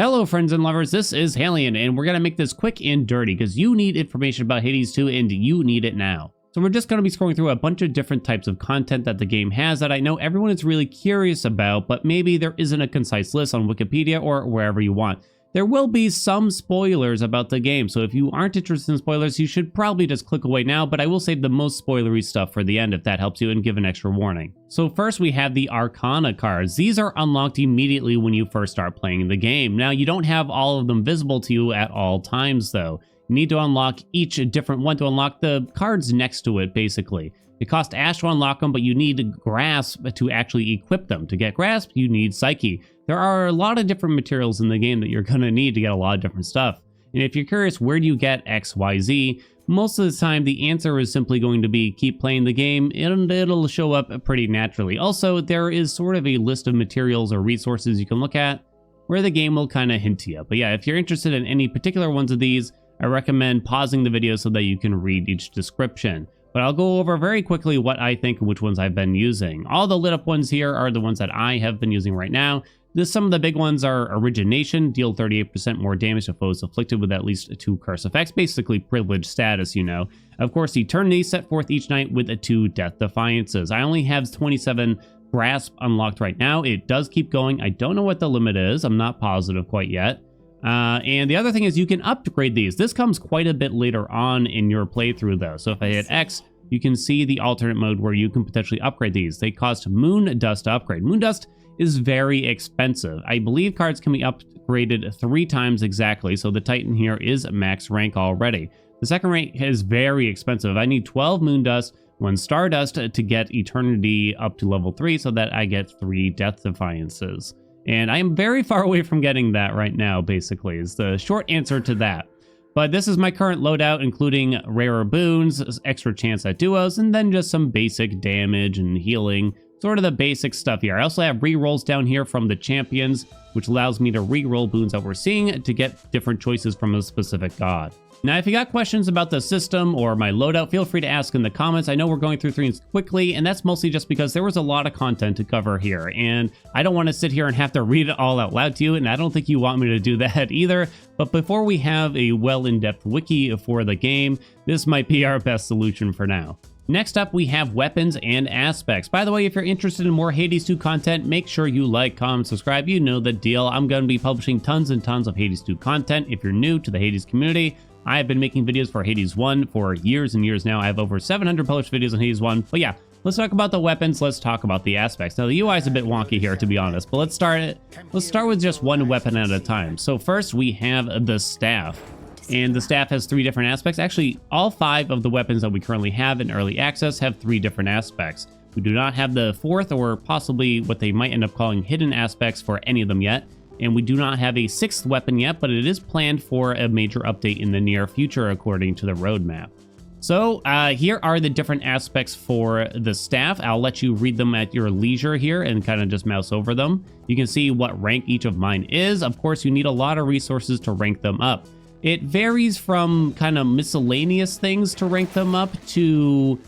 Hello friends and lovers, this is Haelian, and we're going to make this quick and dirty because you need information about Hades 2 and you need it now. So we're just going to be scrolling through a bunch of different types of content that the game has that I know everyone is really curious about, but maybe there isn't a concise list on Wikipedia or wherever you want. There will be some spoilers about the game, so if you aren't interested in spoilers, you should probably just click away now, but I will save the most spoilery stuff for the end if that helps you and give an extra warning. So first we have the Arcana cards. These are unlocked immediately when you first start playing the game. Now you don't have all of them visible to you at all times though. You need to unlock each a different one to unlock the cards next to it basically. It costs Ash to unlock them, but you need Grasp to actually equip them. To get Grasp, you need Psyche. There are a lot of different materials in the game that you're going to need to get a lot of different stuff. And if you're curious, where do you get X, Y, Z? Most of the time, the answer is simply going to be keep playing the game, and it'll show up pretty naturally. Also, there is sort of a list of materials or resources you can look at where the game will kind of hint to you. But yeah, if you're interested in any particular ones of these, I recommend pausing the video so that you can read each description. But I'll go over very quickly what I think and which ones I've been using. All the lit up ones here are the ones that I have been using right now. Some of the big ones are Origination, deal 38% more damage to foes afflicted with at least 2 curse effects, basically privileged status, you know. Of course, Eternity set forth each night with 2 Death Defiances. I only have 27 Grasp unlocked right now. It does keep going. I don't know what the limit is. I'm not positive quite yet. And the other thing is you can upgrade these. This comes quite a bit later on in your playthrough though. So if I hit X, you can see the alternate mode where you can potentially upgrade these. They cost Moon Dust to upgrade. Moon Dust is very expensive. I believe cards can be upgraded 3 times exactly. So the Titan here is max rank already. The second rank is very expensive. I need 12 Moon Dust, 1 Stardust to get Eternity up to level 3 so that I get 3 Death Defiances. And I am very far away from getting that right now, basically, is the short answer to that. But this is my current loadout, including rarer boons, extra chance at duos, and then just some basic damage and healing. Sort of the basic stuff here. I also have rerolls down here from the champions, which allows me to reroll boons that we're seeing to get different choices from a specific god. Now, if you got questions about the system or my loadout, feel free to ask in the comments. I know we're going through things quickly, and that's mostly just because there was a lot of content to cover here, and I don't want to sit here and have to read it all out loud to you, and I don't think you want me to do that either. But before we have a well-in-depth wiki for the game, this might be our best solution for now. Next up, we have weapons and aspects. By the way, if you're interested in more Hades 2 content, make sure you like, comment, subscribe. You know the deal. I'm going to be publishing tons and tons of Hades 2 content. If you're new to the Hades community, I have been making videos for Hades 1 for years and years now. I have over 700 published videos on Hades 1. But yeah, let's talk about the weapons. Let's talk about the aspects. Now, the UI is a bit wonky here, to be honest, but let's start with just one weapon at a time. So first, we have the staff. And the staff has 3 different aspects. Actually, all 5 of the weapons that we currently have in early access have 3 different aspects. We do not have the 4th, or possibly what they might end up calling hidden aspects, for any of them yet. And we do not have a 6th weapon yet, but it is planned for a major update in the near future, according to the roadmap. So here are the different aspects for the staff. I'll let you read them at your leisure here and kind of just mouse over them. You can see what rank each of mine is. Of course, you need a lot of resources to rank them up. It varies from kind of miscellaneous things to rank them up to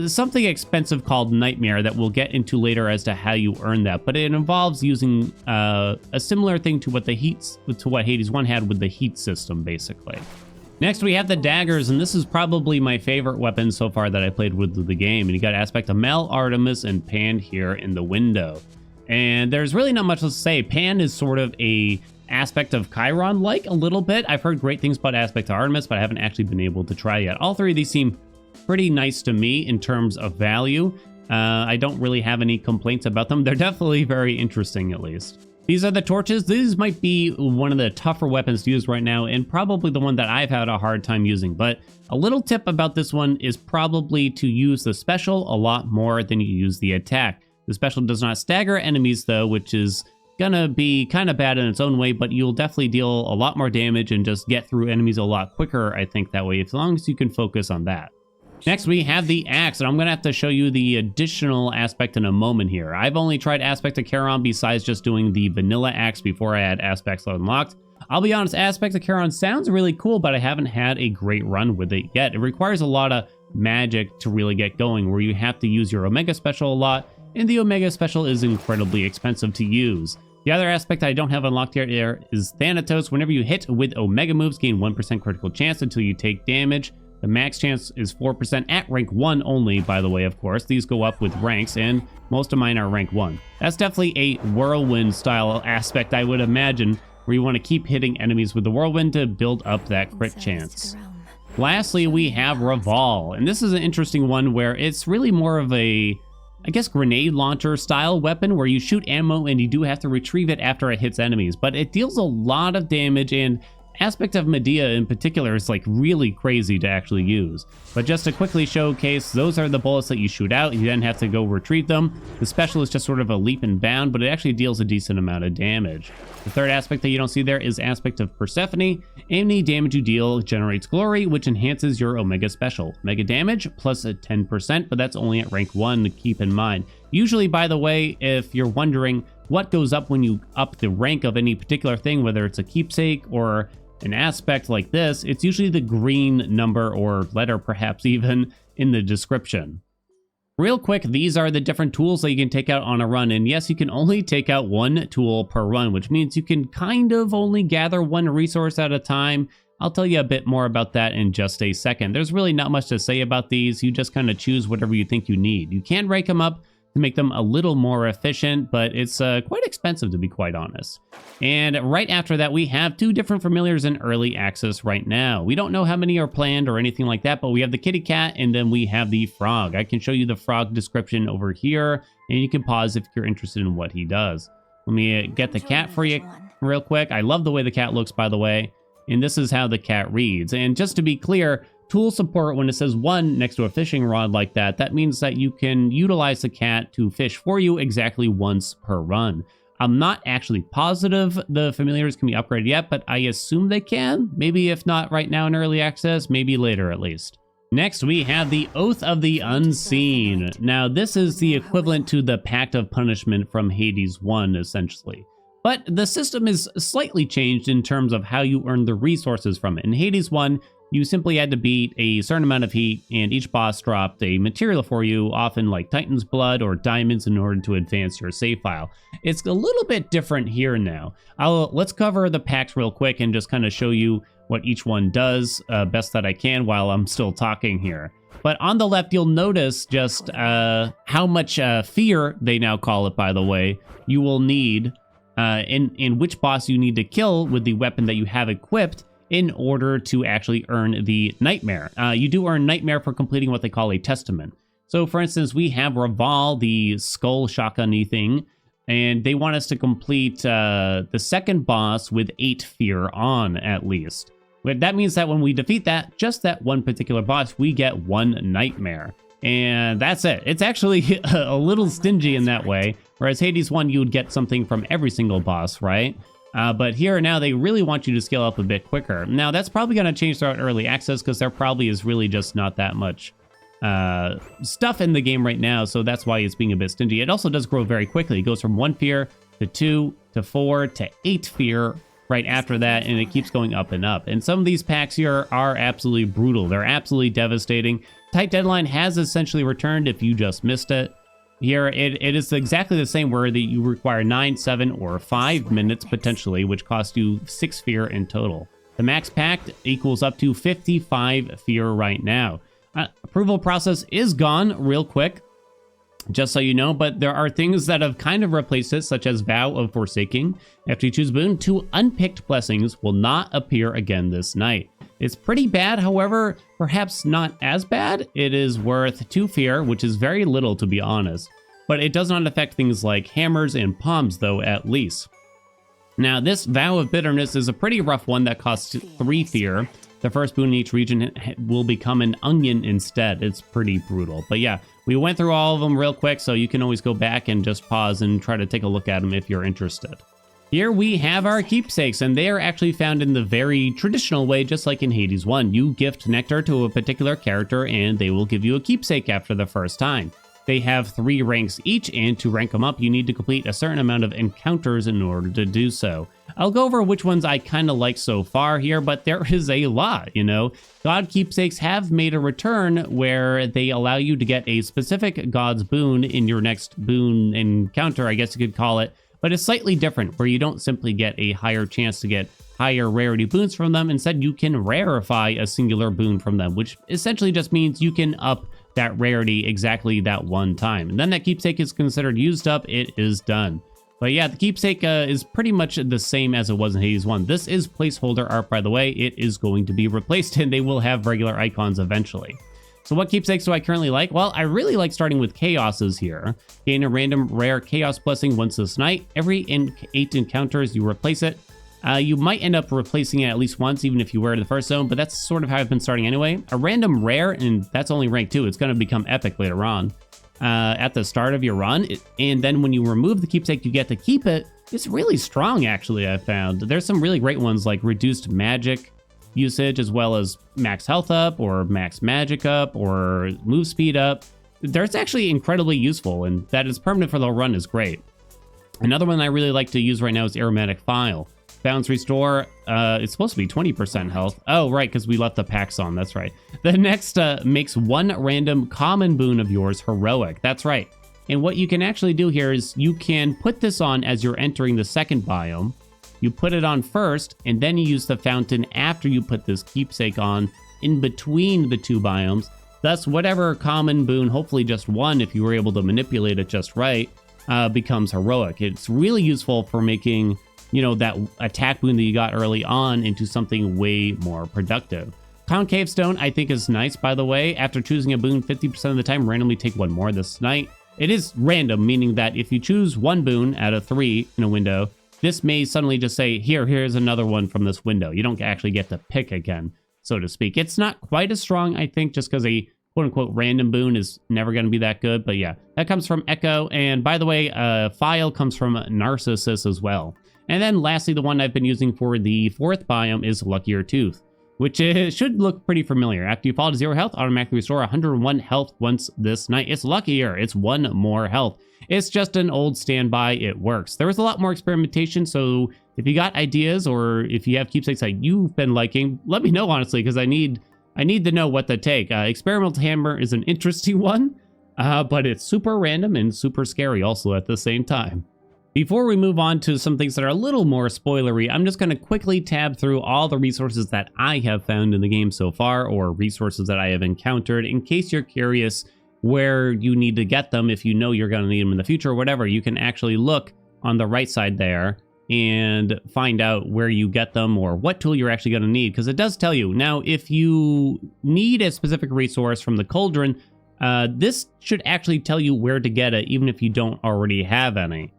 something expensive called Nightmare that we'll get into later as to how you earn that. But it involves using a similar thing to what Hades 1 had with the heat system, basically. Next, we have the daggers, and this is probably my favorite weapon so far that I played with the game. And you got aspect of Mel, Artemis, and Pan here in the window. And there's really not much to say. Pan is sort of a aspect of Chiron, like a little bit. I've heard great things about aspect of Artemis, but I haven't actually been able to try yet. All 3 of these seem pretty nice to me in terms of value. I don't really have any complaints about them. They're definitely very interesting, at least. These are the torches. These might be one of the tougher weapons to use right now, and probably the one that I've had a hard time using. But a little tip about this one is probably to use the special a lot more than you use the attack. The special does not stagger enemies, though, which is gonna be kind of bad in its own way, but you'll definitely deal a lot more damage and just get through enemies a lot quicker, I think, that way, as long as you can focus on that. Next, we have the axe, and I'm going to have to show you the additional aspect in a moment here. I've only tried Aspect of Charon besides just doing the vanilla axe before I had aspects unlocked. I'll be honest, Aspect of Charon sounds really cool, but I haven't had a great run with it yet. It requires a lot of magic to really get going, where you have to use your Omega Special a lot, and the Omega Special is incredibly expensive to use. The other aspect I don't have unlocked here is Thanatos. Whenever you hit with Omega moves, gain 1% critical chance until you take damage. The max chance is 4% at rank 1 only, by the way, of course. These go up with ranks, and most of mine are rank 1. That's definitely a whirlwind style aspect, I would imagine, where you want to keep hitting enemies with the whirlwind to build up that crit chance. Lastly, we have Revolve, and this is an interesting one where it's really more of a, I guess, grenade launcher style weapon where you shoot ammo and you do have to retrieve it after it hits enemies, but it deals a lot of damage, and aspect of Medea in particular is like really crazy to actually use. But just to quickly showcase, those are the bullets that you shoot out. You then have to go retrieve them. The special is just sort of a leap and bound, but it actually deals a decent amount of damage. The third aspect that you don't see there is aspect of Persephone. Any damage you deal generates glory, which enhances your Omega special. Mega damage plus a 10%, but that's only at rank 1 to keep in mind. Usually, by the way, if you're wondering what goes up when you up the rank of any particular thing, whether it's a keepsake or an aspect like this, it's usually the green number or letter, perhaps even, in the description. Real quick, these are the different tools that you can take out on a run, and yes, you can only take out one tool per run, which means you can kind of only gather one resource at a time. I'll tell you a bit more about that in just a second. There's really not much to say about these. You just kind of choose whatever you think you need. You can rank them up to make them a little more efficient, but it's quite expensive, to be quite honest. And right after that, we have two different familiars in early access right now. We don't know how many are planned or anything like that, but we have the kitty cat, and then we have the frog. I can show you the frog description over here, and you can pause if you're interested in what he does. Let me get the cat for you real quick. I love the way the cat looks, by the way, and this is how the cat reads. And just to be clear, tool support, when it says 1 next to a fishing rod like that, that means that you can utilize the cat to fish for you exactly once per run. I'm not actually positive the familiars can be upgraded yet, but I assume they can. Maybe if not right now in early access, maybe later at least. Next, we have the Oath of the Unseen. Now, this is the equivalent to the Pact of Punishment from Hades 1, essentially. But the system is slightly changed in terms of how you earn the resources from it. In Hades 1, you simply had to beat a certain amount of heat, and each boss dropped a material for you, often like Titan's blood or diamonds, in order to advance your save file. It's a little bit different here now. Let's cover the packs real quick and just kind of show you what each one does best that I can while I'm still talking here. But on the left, you'll notice just how much fear, they now call it, by the way, you will need in which boss you need to kill with the weapon that you have equipped in order to actually earn the Nightmare. You do earn Nightmare for completing what they call a Testament. So for instance, we have Raval, the skull shotgun-y thing, and they want us to complete the second boss with 8 fear on, at least. But that means that when we defeat that, just that one particular boss, we get 1 Nightmare. And that's it. It's actually a little stingy in that way, whereas Hades 1, you would get something from every single boss, right? But here now, they really want you to scale up a bit quicker. Now, that's probably going to change throughout early access because there probably is really just not that much stuff in the game right now, so that's why it's being a bit stingy. It also does grow very quickly. It goes from 1 fear to 2 to 4 to 8 fear right after that, and it keeps going up and up. And some of these packs here are absolutely brutal. They're absolutely devastating. Tight Deadline has essentially returned if you just missed it. Here, it is exactly the same, where you require 9, 7, or 5 minutes potentially, which costs you 6 fear in total. The max pact equals up to 55 fear right now. Approval process is gone real quick, just so you know, but there are things that have kind of replaced it, such as Vow of Forsaking. After you choose boon, 2 unpicked blessings will not appear again this night. It's pretty bad, however, perhaps not as bad. It is worth 2 fear, which is very little to be honest, but it does not affect things like hammers and palms though, at least. Now, this Vow of Bitterness is a pretty rough one that costs 3 fear. The first boon in each region will become an onion instead. It's pretty brutal. But yeah, we went through all of them real quick, so you can always go back and just pause and try to take a look at them if you're interested. Here we have our keepsakes, and they are actually found in the very traditional way, just like in Hades 1. You gift nectar to a particular character, and they will give you a keepsake after the first time. They have 3 ranks each, and to rank them up, you need to complete a certain amount of encounters in order to do so. I'll go over which ones I kind of like so far here, but there is a lot, you know. God keepsakes have made a return where they allow you to get a specific god's boon in your next boon encounter, I guess you could call it, but it's slightly different where you don't simply get a higher chance to get higher rarity boons from them. Instead, you can rarify a singular boon from them, which essentially just means you can up that rarity exactly that one time. And then that keepsake is considered used up, it is done. But yeah, the keepsake is pretty much the same as it was in Hades 1. This is placeholder art, by the way. It is going to be replaced and they will have regular icons eventually. So what keepsakes do I currently like? Well, I really like starting with chaoses here. Gain a random rare chaos blessing once this night. Every 8 encounters, you replace it. You might end up replacing it at least once, even if you wear the first zone, but that's sort of how I've been starting anyway. A random rare, and that's only rank 2. It's going to become epic later on. At the start of your run, and then when you remove the keepsake, you get to keep it. It's really strong, actually, I found. There's some really great ones like reduced magic usage, as well as max health up, or max magic up, or move speed up. That's actually incredibly useful, and that is permanent for the run is great. Another one I really like to use right now is aromatic file. Bounce restore, it's supposed to be 20% health. Oh, right, because we left the packs on, that's right. The next makes one random common boon of yours heroic, that's right. And what you can actually do here is you can put this on as you're entering the second biome. You put it on first, and then you use the fountain after you put this keepsake on in between the 2 biomes. Thus, whatever common boon, hopefully just one if you were able to manipulate it just right, becomes heroic. It's really useful for making, you know, that attack boon that you got early on into something way more productive. Concave Stone, I think, is nice, by the way. After choosing a boon 50% of the time, randomly take one more this night. It is random, meaning that if you choose one boon out of 3 in a window, this may suddenly just say, here's another one from this window. You don't actually get to pick again, so to speak. It's not quite as strong, I think, just because a quote-unquote random boon is never going to be that good. But yeah, that comes from Echo. And by the way, File comes from Narcissus as well. And then lastly, the one I've been using for the 4th biome is Luckier Tooth, which should look pretty familiar. After you fall to 0 health, automatically restore 101 health once this night. It's luckier. It's 1 more health. It's just an old standby. It works. There was a lot more experimentation, so if you got ideas or if you have keepsakes that you've been liking, let me know, honestly, because I need to know what to take. Experimental Hammer is an interesting one, but it's super random and super scary also at the same time. Before we move on to some things that are a little more spoilery, I'm just going to quickly tab through all the resources that I have found in the game so far, or resources that I have encountered, in case you're curious where you need to get them. If you know you're going to need them in the future or whatever, you can actually look on the right side there and find out where you get them or what tool you're actually going to need, because it does tell you. Now, if you need a specific resource from the Cauldron, this should actually tell you where to get it, even if you don't already have any.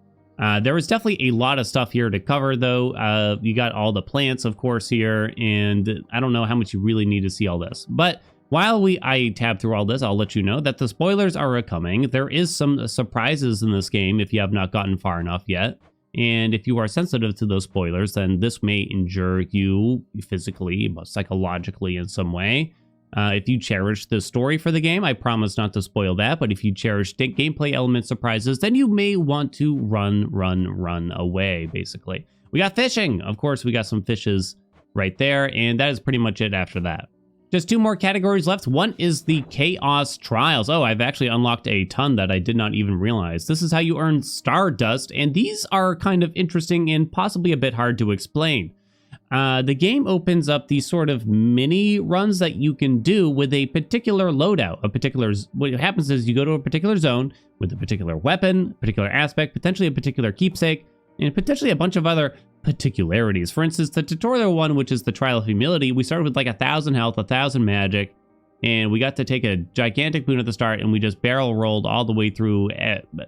There is definitely a lot of stuff here to cover, though. You got all the plants, of course, here, and I don't know how much you really need to see all this. But while I tab through all this, I'll let you know that the spoilers are coming. There is some surprises in this game if you have not gotten far enough yet. And if you are sensitive to those spoilers, then this may injure you physically, psychologically in some way. If you cherish the story for the game, I promise not to spoil that, but if you cherish gameplay element surprises, then you may want to run away, basically. We got fishing! Of course, we got some fishes right there, and that is pretty much it after that. Just 2 more categories left. One is the Chaos Trials. Oh, I've actually unlocked a ton that I did not even realize. This is how you earn Stardust, and these are kind of interesting and possibly a bit hard to explain. The game opens up these sort of mini runs that you can do with a particular loadout. What happens is you go to a particular zone with a particular weapon, particular aspect, potentially a particular keepsake, and potentially a bunch of other particularities. For instance, the tutorial one, which is the Trial of Humility, we started with like 1,000 health, 1,000 magic, and we got to take a gigantic boon at the start, and we just barrel rolled all the way through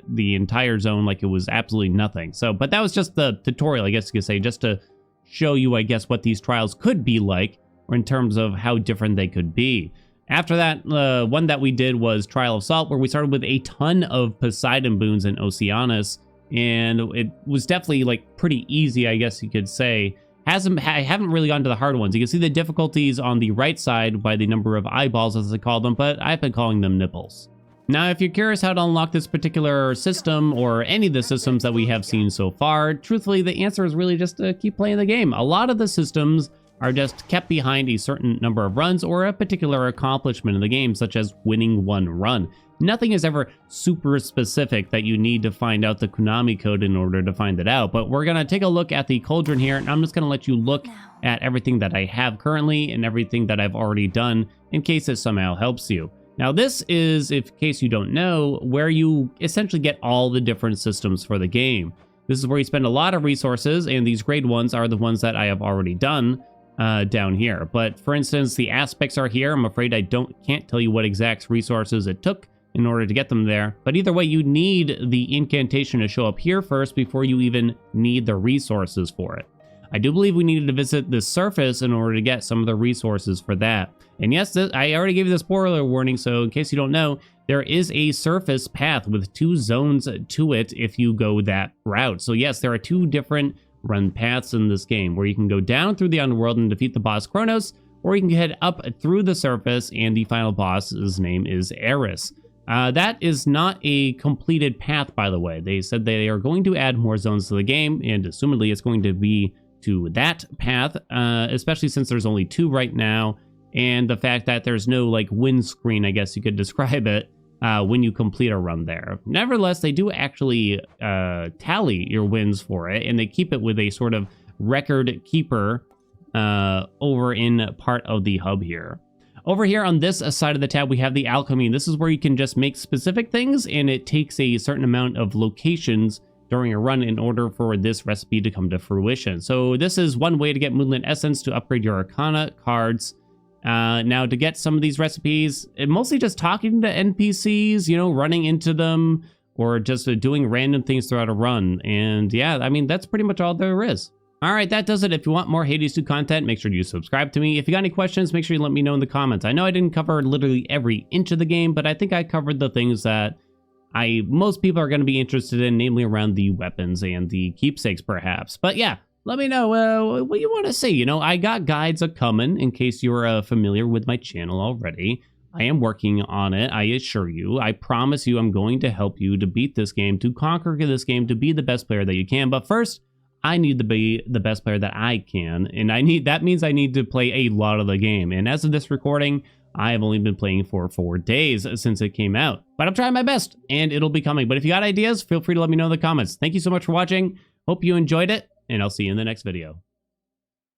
the entire zone like it was absolutely nothing. So, but that was just the tutorial, I guess you could say, just to show you, I guess, what these trials could be like, or in terms of how different they could be. After that, one that we did was Trial of Salt, where we started with a ton of Poseidon boons in Oceanus, and it was definitely like pretty easy, I guess you could say. I haven't really gone to the hard ones. You can see the difficulties on the right side by the number of eyeballs, as I call them, but I've been calling them nipples. Now, if you're curious how to unlock this particular system or any of the systems that we have seen so far, truthfully, the answer is really just to keep playing the game. A lot of the systems are just kept behind a certain number of runs or a particular accomplishment in the game, such as winning one run. Nothing is ever super specific that you need to find out the Konami code in order to find it out, but we're going to take a look at the Cauldron here, and I'm just going to let you look at everything that I have currently and everything that I've already done in case it somehow helps you. Now this is, in case you don't know, where you essentially get all the different systems for the game. This is where you spend a lot of resources, and these grade ones are the ones that I have already done down here. But for instance, the aspects are here. I'm afraid I can't tell you what exact resources it took in order to get them there. But either way, you need the incantation to show up here first before you even need the resources for it. I do believe we needed to visit the surface in order to get some of the resources for that. And yes, I already gave you the spoiler warning, so in case you don't know, there is a surface path with 2 zones to it if you go that route. So yes, there are 2 different run paths in this game, where you can go down through the underworld and defeat the boss Kronos, or you can head up through the surface, and the final boss's name is Eris. That is not a completed path, by the way. They said they are going to add more zones to the game, and assumedly it's going to be to that path, especially since there's only 2 right now, and the fact that there's no like win screen, I guess you could describe it, when you complete a run there. Nevertheless, they do actually tally your wins for it, and they keep it with a sort of record keeper over in part of the hub here. Over here on this side of the tab, we have the alchemy. This is where you can just make specific things, and it takes a certain amount of locations during a run in order for this recipe to come to fruition. So this is one way to get Moonlit Essence to upgrade your Arcana cards. Now, to get some of these recipes, mostly just talking to NPCs, you know, running into them, or just doing random things throughout a run. And yeah, I mean, that's pretty much all there is. All right, that does it. If you want more Hades 2 content, make sure you subscribe to me. If you got any questions, make sure you let me know in the comments. I know I didn't cover literally every inch of the game, but I think I covered the things that most people are going to be interested in, namely around the weapons and the keepsakes, perhaps. But yeah, let me know what you want to see. You know, I got guides a-coming, in case you're familiar with my channel already. I am working on it, I assure you. I promise you I'm going to help you to beat this game, to conquer this game, to be the best player that you can. But first, I need to be the best player that I can, and that means I need to play a lot of the game. And as of this recording, I have only been playing for 4 days since it came out. But I'm trying my best, and it'll be coming. But if you got ideas, feel free to let me know in the comments. Thank you so much for watching. Hope you enjoyed it, and I'll see you in the next video.